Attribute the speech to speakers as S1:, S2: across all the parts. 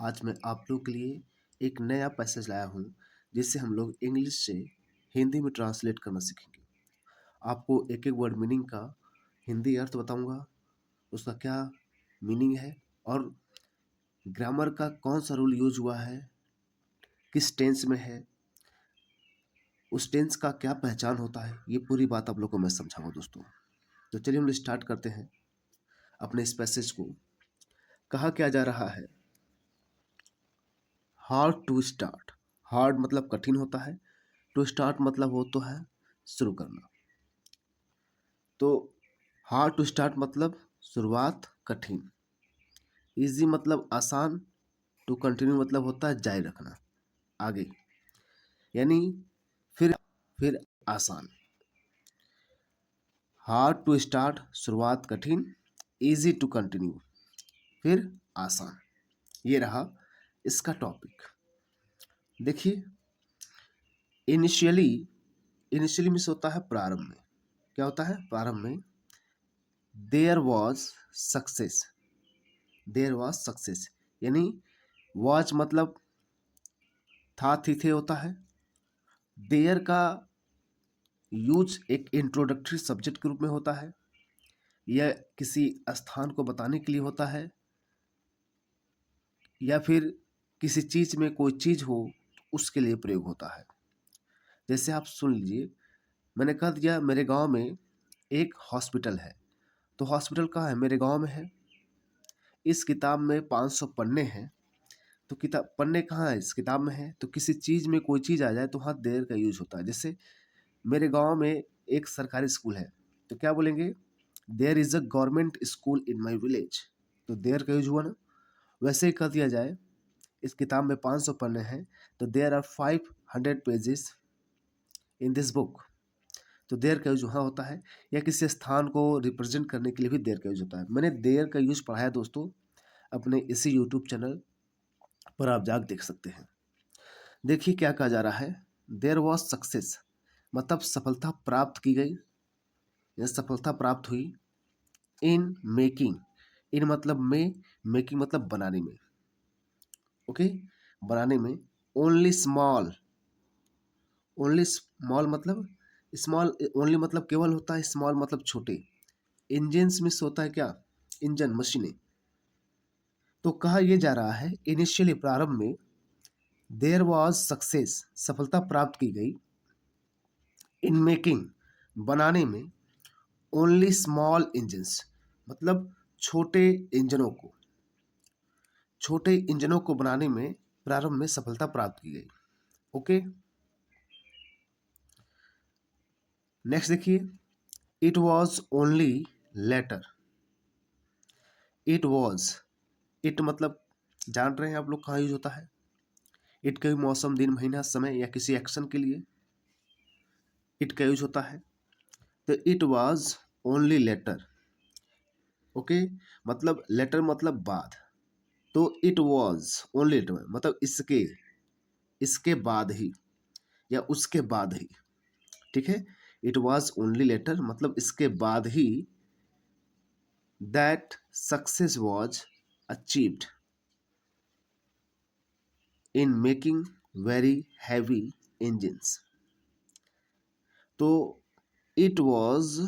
S1: आज मैं आप लोग के लिए एक नया पैसेज लाया हूँ जिससे हम लोग इंग्लिश से हिंदी में ट्रांसलेट करना सीखेंगे। आपको एक एक वर्ड मीनिंग का हिंदी अर्थ बताऊंगा, उसका क्या मीनिंग है और ग्रामर का कौन सा रूल यूज हुआ है, किस टेंस में है, उस टेंस का क्या पहचान होता है, ये पूरी बात आप लोग को मैं समझाऊंगा दोस्तों। तो चलिए हम स्टार्ट करते हैं अपने इस पैसेज को। कहा क्या जा रहा है, हार्ड टू स्टार्ट। हार्ड मतलब कठिन होता है, टू स्टार्ट मतलब वो तो है शुरू करना। तो हार्ड टू स्टार्ट मतलब शुरुआत कठिन। इजी मतलब आसान, टू कंटिन्यू मतलब होता है जारी रखना आगे, यानी फिर आसान। हार्ड टू स्टार्ट शुरुआत कठिन, इजी टू कंटिन्यू फिर आसान। ये रहा इसका टॉपिक। देखिए, इनिशियली मीन्स होता है प्रारंभ में। क्या होता है प्रारंभ में? There was success. There was success यानी वॉज मतलब था, थी, थे होता है। देयर का यूज एक इंट्रोडक्टरी सब्जेक्ट के रूप में होता है, यह किसी स्थान को बताने के लिए होता है, या फिर किसी चीज में कोई चीज हो उसके लिए प्रयोग होता है। जैसे आप सुन लीजिए, मैंने कह दिया मेरे गांव में एक हॉस्पिटल है। तो हॉस्पिटल कहाँ है? मेरे गांव में है। इस किताब में 500 पन्ने हैं। तो किताब पन्ने कहाँ है? इस किताब में है। तो किसी चीज में कोई चीज आ जाए तो वहाँ देयर का यूज होता है। जैसे मेरे गांव में एक सरकारी स्कूल है, तो क्या बोलेंगे? There is a government school in my village. तो देयर का यूज हुआ ना। वैसे ही कह दिया जाए इस किताब में 500 पन्ने हैं, तो there are 500 pages in this book. तो देयर का यूज वहाँ होता है, या किसी स्थान को रिप्रेजेंट करने के लिए भी देयर का यूज होता है। मैंने देयर का यूज पढ़ाया दोस्तों अपने इसी यूट्यूब चैनल पर, आप जाकर देख सकते हैं। देखिए क्या कहा जा रहा है, देयर वॉज सक्सेस मतलब सफलता प्राप्त की गई या सफलता प्राप्त हुई। इन मेकिंग, इन मतलब में, मेकिंग मतलब बनाने में। ओके, बनाने में। ओनली स्मॉल, ओनली स्मॉल मतलब स्मॉल, ओनली मतलब केवल होता है, स्मॉल मतलब छोटे। इंजन्स में होता है क्या? इंजन, मशीनें। तो कहा यह जा रहा है इनिशियली प्रारंभ में देयर वॉज सक्सेस सफलता प्राप्त की गई। इन मेकिंग बनाने में, ओनली स्मॉल इंजन्स मतलब छोटे इंजनों को, छोटे इंजनों को बनाने में प्रारंभ में सफलता प्राप्त की गई। ओके, नेक्स्ट देखिए, it was only later. It was, it मतलब जान रहे हैं आप लोग कहाँ यूज होता है? इट का मौसम, दिन, महीना, समय या किसी एक्शन के लिए इट का यूज होता है। तो it was only later. Okay, मतलब लेटर मतलब बाद। तो इट वॉज ओनली लेटर मतलब इसके, इसके बाद ही या उसके बाद ही। ठीक है, इट वॉज ओनली लेटर मतलब इसके बाद ही that success was achieved in making very heavy engines. तो इट वॉज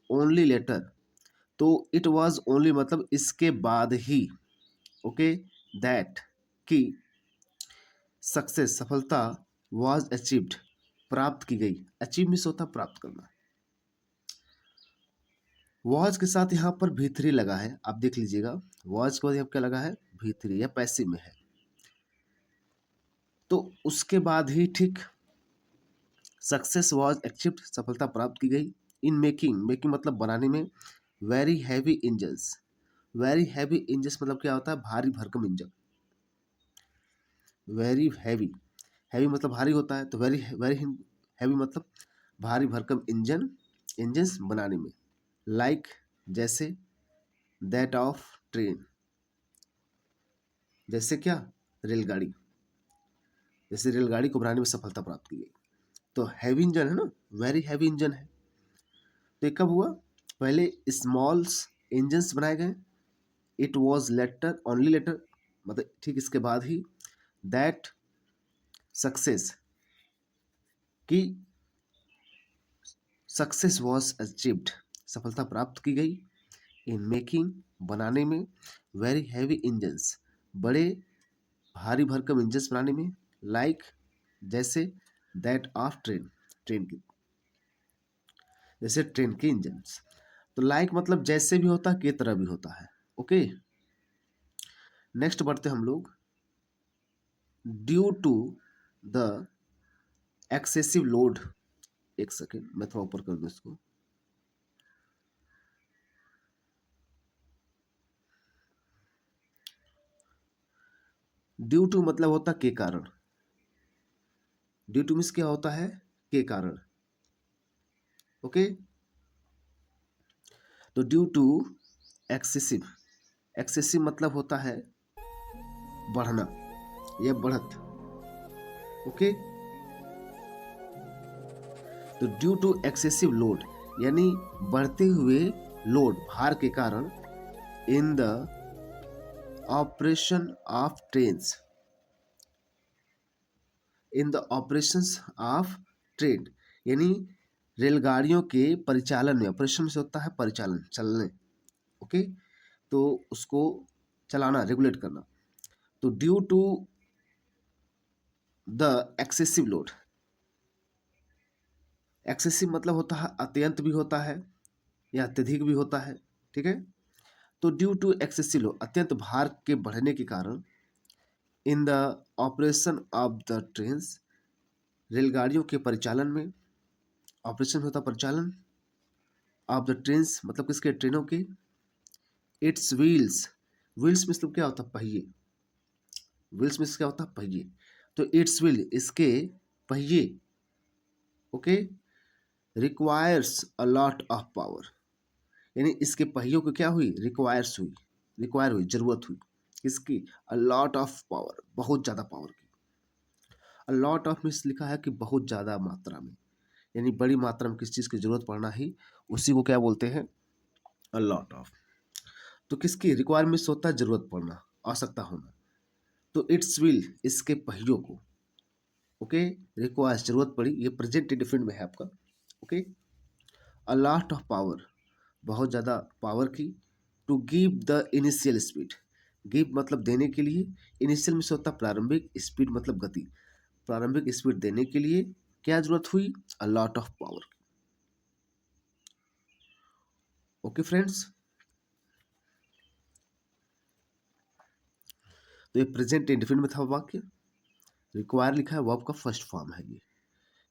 S1: ओनली लेटर, तो इट वॉज ओनली मतलब इसके बाद ही। ओके, दैट की सक्सेस सफलता, वॉज अचीव्ड प्राप्त की गई। अचीव मीन्स होता प्राप्त करना। वॉज के साथ यहाँ पर भी थ्री लगा है, आप देख लीजिएगा। वॉज के बाद यहाँ क्या लगा है? भी थ्री, या पैसिव में है। तो उसके बाद ही ठीक सक्सेस वॉज अचीव्ड सफलता प्राप्त की गई। इन मेकिंग, मेकिंग मतलब बनाने में, very heavy engines. Very heavy engines मतलब क्या होता है? भारी भरकम इंजन। वेरी हैवी, हैवी मतलब भारी होता है, तो वेरी वेरी हैवी मतलब भारी भरकम इंजन, इंजन्स बनाने में। लाइक जैसे, दैट ऑफ ट्रेन जैसे क्या? रेलगाड़ी। जैसे रेलगाड़ी को बनाने में सफलता प्राप्त की गई। तो हैवी इंजन है ना, वेरी हैवी इंजन है। तो ये कब हुआ? पहले स्मॉल इंजन्स बनाए गए। It was later, only later मतलब ठीक इसके बाद ही दैट सक्सेस की सक्सेस वॉज अचीव्ड, सफलता प्राप्त की गई इन मेकिंग बनाने में वेरी हैवी इंजन्स, बड़े भारी भरकम इंजन्स बनाने में, लाइक जैसे दैट ऑफ ट्रेन, ट्रेन की जैसे ट्रेन के इंजन्स। तो लाइक मतलब जैसे भी होता है की तरह भी होता है। ओके, नेक्स्ट बढ़ते हम लोग। Due to the excessive load, एक सेकेंड मैं थोड़ा ऊपर कर दूं इसको। ड्यू टू मतलब होता के कारण, ड्यू टू मीन्स क्या होता है के कारण। ओके, तो ड्यू टू एक्सेसिव, एक्सेसिव मतलब होता है बढ़ना या बढ़त। ओके, तो ड्यू टू एक्सेसिव लोड यानी बढ़ते हुए लोड, भार के कारण, in the operation of trains, in the operations of train यानी रेलगाड़ियों के परिचालन में, ऑपरेशन से होता है परिचालन, चलने। ओके, तो उसको चलाना, रेगुलेट करना। तो due to the excessive load, excessive मतलब होता है अत्यंत भी होता है या अत्यधिक भी होता है। ठीक है, तो ड्यू टू एक्सेसिव लोड अत्यंत भार के बढ़ने के कारण, in the operation of the trains रेलगाड़ियों के परिचालन में, ऑपरेशन होता परिचालन, ऑफ द ट्रेन्स मतलब किसके, ट्रेनों के, इट्स व्हील्स, व्हील्स मतलब क्या होता है पहिए, व्हील्स में क्या होता है पहिए, तो इट्स व्हील इसके पहिए, okay, requires a lot of power यानी इसके पहियों को क्या हुई, रिक्वायर्स हुई, रिक्वायर हुई, जरूरत हुई किसकी, अ लॉट ऑफ पावर, बहुत ज़्यादा पावर की। अ लॉट ऑफ मीन्स लिखा है कि बहुत ज़्यादा मात्रा में, यानी बड़ी मात्रा में किस चीज़ की जरूरत पड़ना ही, उसी को क्या बोलते हैं, अ लॉट ऑफ। तो किसकी रिक्वायरमेंट्स होता है जरूरत पड़ना, आवश्यकता होना, तो इट्स विल इसके पहियों को, ओके, रिक्वायर्स जरूरत पड़ी, ये प्रेजेंट इंडेफिनिट में है आपका। Okay, a lot of power बहुत ज़्यादा पावर की, to give the initial speed, give मतलब देने के लिए, इनिशियल में से होता प्रारंभिक, स्पीड मतलब गति, प्रारंभिक स्पीड देने के लिए क्या जरूरत हुई, अ lot of power. Okay friends, तो ये प्रेजेंट इंडेफिनिट में था वाक्य, रिक्वायर लिखा है वर्ब का फर्स्ट फॉर्म है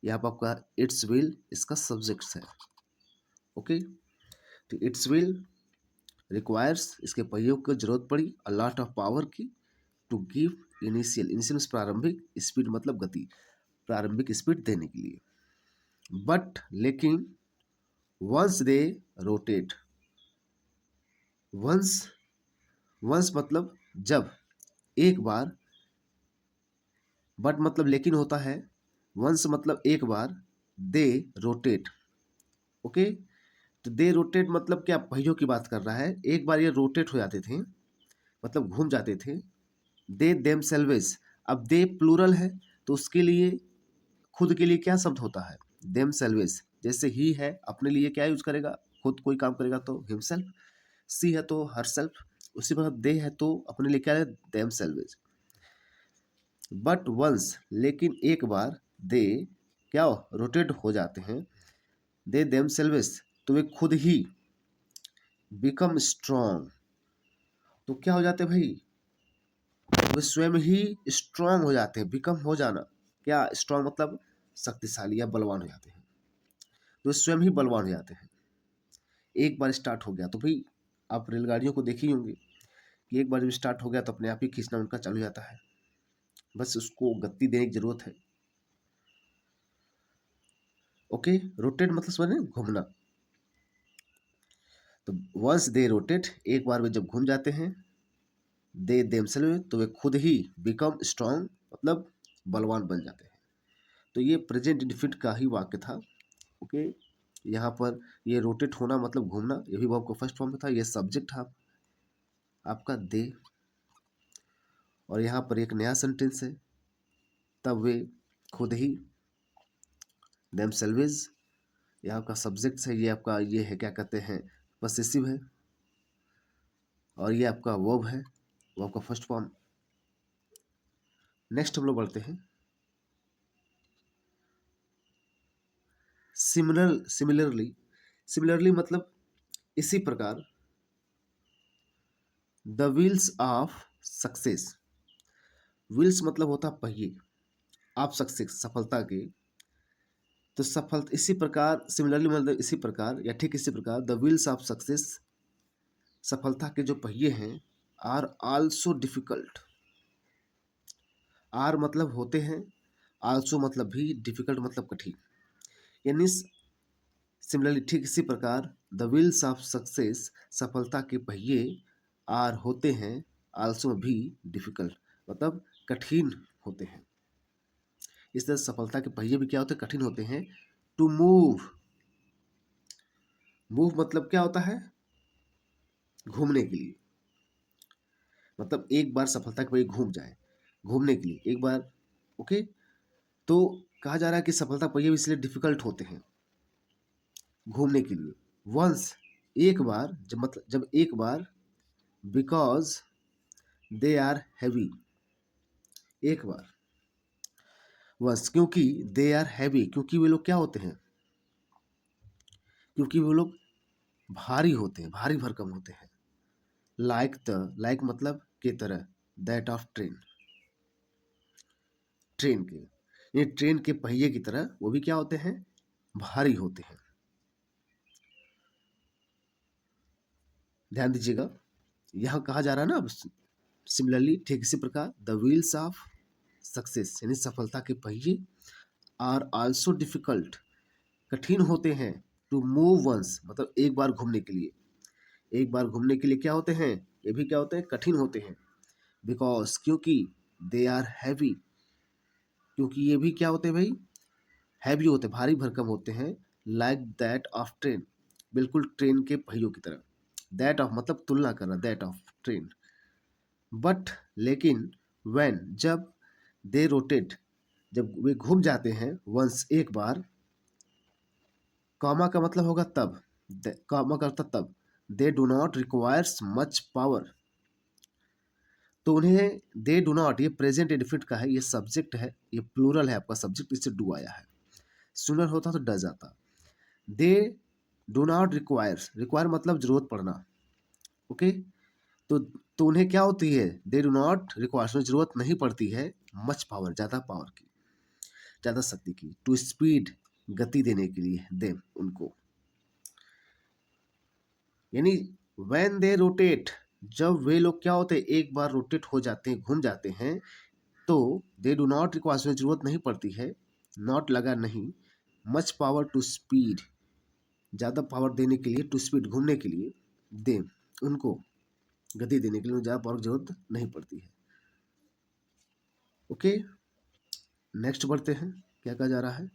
S1: ये आपका इट्स विल इसका सब्जेक्ट है। ओके, तो इट्स विल रिक्वायर्स इसके पहियों को जरूरत पड़ी, अ लॉट ऑफ पावर की, टू गिव इनिशियल, इनिशियल प्रारंभिक, स्पीड मतलब गति, प्रारंभिक स्पीड देने के लिए। बट लेकिन, once they rotate, once, once मतलब जब, एक बार, बट मतलब लेकिन होता है, वंस मतलब एक बार, दे रोटेट, ओके, तो दे रोटेट मतलब क्या, पहियों की बात कर रहा है, एक बार ये रोटेट हो जाते थे मतलब घूम जाते थे, दे देम सेल्वेज, अब दे प्लूरल है तो उसके लिए खुद के लिए क्या शब्द होता है, देम सेल्वेज, जैसे ही है अपने लिए क्या यूज करेगा, खुद कोई काम करेगा तो हिमसेल्फ, सी है तो हर सेल्फ, उसी प्रकार दे है तो अपने लिए क्या है, देम सेल्वेज। बट वंस लेकिन एक बार, दे क्या रोटेट हो जाते हैं, दे देम सेल्वेज तो वे खुद ही, बिकम स्ट्रॉन्ग तो क्या हो जाते हैं भाई, वे स्वयं ही स्ट्रांग हो जाते हैं, बिकम हो जाना, क्या स्ट्रांग मतलब शक्तिशाली या बलवान हो जाते हैं, तो स्वयं ही बलवान हो जाते हैं। एक बार स्टार्ट हो गया तो भाई आप रेलगाड़ियों को देखे ही होंगे कि एक बार जब स्टार्ट हो गया तो अपने आप ही खींचना उनका चालू हो जाता है, बस उसको गति देने की जरूरत है। ओके, रोटेट मतलब समझ घूमना, तो वंस दे रोटेट एक बार वे जब घूम जाते हैं, दे देमसेल्व तो वे खुद ही, बिकम स्ट्रांग मतलब बलवान बन जाते हैं। तो ये प्रेजेंट इंडेफिनिट का ही वाक्य था। ओके, यहाँ पर ये रोटेट होना मतलब घूमना, ये भी वर्ब का फर्स्ट फॉर्म में था, ये सब्जेक्ट था आपका दे। और यहाँ पर एक नया सेंटेंस है, तब वे खुद ही, themselves, ये आपका सब्जेक्ट है, ये आपका ये है क्या कहते हैं पॉसेसिव है, और ये आपका वर्ब है, वर्ब का फर्स्ट फॉर्म। नेक्स्ट हम लोग बढ़ते हैं सिमिलरली मतलब इसी प्रकार। The wheels of success, wheels मतलब होता पहिए, ऑफ सक्सेस सफलता के, तो सफल इसी प्रकार, सिमिलरली मतलब इसी प्रकार या ठीक इसी प्रकार, द व्हील्स ऑफ सक्सेस सफलता के जो पहिए हैं, आर आल्सो डिफिकल्ट, आर मतलब होते हैं, आल्सो मतलब भी, डिफिकल्ट मतलब कठिन, यानी सिमिलरली ठीक इसी प्रकार द व्हील्स ऑफ सक्सेस सफलता के पहिए आर होते हैं, आल्सो भी डिफिकल्ट मतलब कठिन होते हैं। इस तरह सफलता के पहिए भी क्या होते हैं, कठिन होते हैं। टू मूव, मूव मतलब क्या होता है, घूमने के लिए, मतलब एक बार सफलता के पहिए घूम जाए, घूमने के लिए एक बार, ओके। तो कहा जा रहा है कि सफलता पहिए इसलिए डिफिकल्ट होते हैं घूमने के लिए, वंस एक बार, जब मतलब जब एक बार, बिकॉज दे आर हैवी, एक बार, वंस क्योंकि, दे आर हैवी क्योंकि वे लोग क्या होते हैं, क्योंकि वे लोग भारी होते हैं, भारी भरकम होते हैं। लाइक द, लाइक मतलब के तरह, दैट ऑफ ट्रेन, ट्रेन के, ये ट्रेन के पहिए की तरह वो भी क्या होते हैं, भारी होते हैं। ध्यान दीजिएगा, यह कहा जा रहा है ना, सिमिलरली ठीक इसी प्रकार द व्हील्स ऑफ सक्सेस यानी सफलता के पहिए आर आल्सो डिफिकल्ट कठिन होते हैं, टू मूव वंस मतलब एक बार घूमने के लिए, एक बार घूमने के लिए क्या होते हैं, ये भी क्या होते हैं, कठिन होते हैं। बिकॉज क्योंकि, दे आर हैवी क्योंकि ये भी क्या होते हैं भाई, हैवी होते, भारी भरकम होते हैं। लाइक दैट ऑफ ट्रेन बिल्कुल ट्रेन के पहियों की तरह, दैट ऑफ मतलब तुलना करना, दैट ऑफ ट्रेन। बट लेकिन, व्हेन जब, दे रोटेट जब वे घूम जाते हैं, वंस एक बार, कॉमा का मतलब होगा तब, कॉमा का अर्थ तब, they do not requires much power, तो उन्हें दे डू नॉट, ये प्रेजेंट इंडेफिनिट का है, ये सब्जेक्ट है, ये प्लूरल है आपका सब्जेक्ट, इससे डू आया है, सुनर होता तो डज आता। They do not requires, require मतलब जरूरत पड़ना, ओके। तो उन्हें क्या होती है, दे डू नॉट रिक्वायर्स जरूरत नहीं पड़ती है, मच पावर ज़्यादा पावर की, ज़्यादा शक्ति की, टू स्पीड गति देने के लिए, दे उनको, यानी व्हेन दे रोटेट जब वे लोग क्या होते हैं, एक बार रोटेट हो जाते हैं, घूम जाते हैं, तो दे डू नॉट रिक्वायर्स जरूरत नहीं पड़ती है, नॉट लगा नहीं, मच पावर टू स्पीड ज़्यादा पावर देने के लिए, टू स्पीड घूमने के लिए, दे उनको गति देने के लिए ज़्यादा पावर की जरूरत नहीं पड़ती है, ओके। नेक्स्ट बढ़ते हैं, क्या कहा जा रहा है,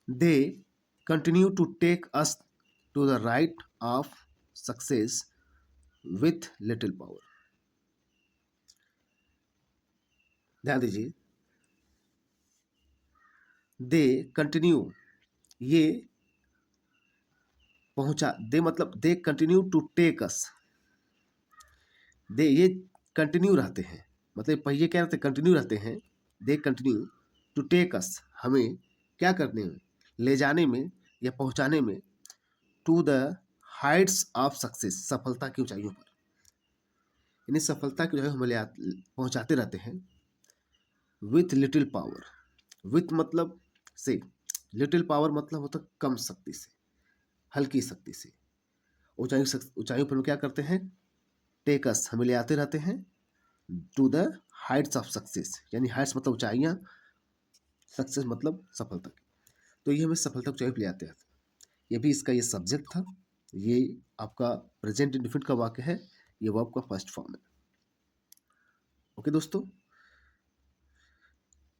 S1: they continue to take us to the right of success with little power. ध्यान दीजिए, दे कंटिन्यू, ये पहुंचा, दे मतलब they continue to take us, they ये कंटिन्यू रहते हैं, मतलब पहिए क्या रहते हैं, कंटिन्यू रहते हैं, they continue to take us हमें क्या करने में, ले जाने में या पहुंचाने में, to the heights of success सफलता की ऊंचाइयों पर, यानी सफलता की ऊंचाइयों हमें पहुंचाते रहते हैं, विथ लिटिल पावर, विथ मतलब से, लिटिल पावर मतलब होता कम शक्ति से, हल्की शक्ति से, ऊंचाइयों पर हम क्या करते हैं, टेक अस हमें ले आते रहते हैं, to the heights of success यानी हाइट्स मतलब ऊंचाइयां, सक्सेस मतलब सफलता की, तो ये हमें सफलता की ऊंचाई पर ले आते हैं। ये भी इसका ये सब्जेक्ट था, ये आपका प्रेजेंट इंडेफिनिट का वाक्य है, ये वर्ब का फर्स्ट फॉर्म है, ओके दोस्तों।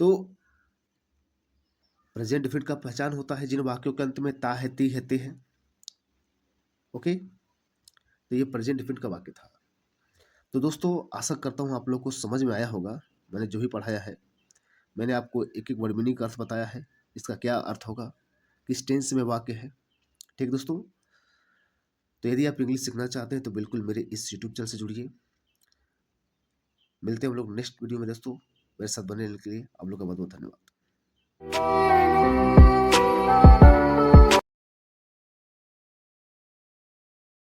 S1: तो प्रेजेंट इंडेफिनिट का पहचान होता है जिन वाक्यों के अंत में ता है, ती है, ते है, ओके। तो ये प्रेजेंट इंडेफिनिट का वाक्य था। तो दोस्तों आशा करता हूँ आप लोग को समझ में आया होगा, मैंने जो भी पढ़ाया है। मैंने आपको एक एक वर्ड मीनिंग का अर्थ बताया है, इसका क्या अर्थ होगा, किस टेंस में वाक्य है। ठीक दोस्तों, तो यदि आप इंग्लिश सीखना चाहते हैं तो बिल्कुल मेरे इस यूट्यूब चैनल से जुड़िए। मिलते हैं हम लोग नेक्स्ट वीडियो में दोस्तों। मेरे साथ बने रहने के लिए आप लोग का बहुत बहुत धन्यवाद।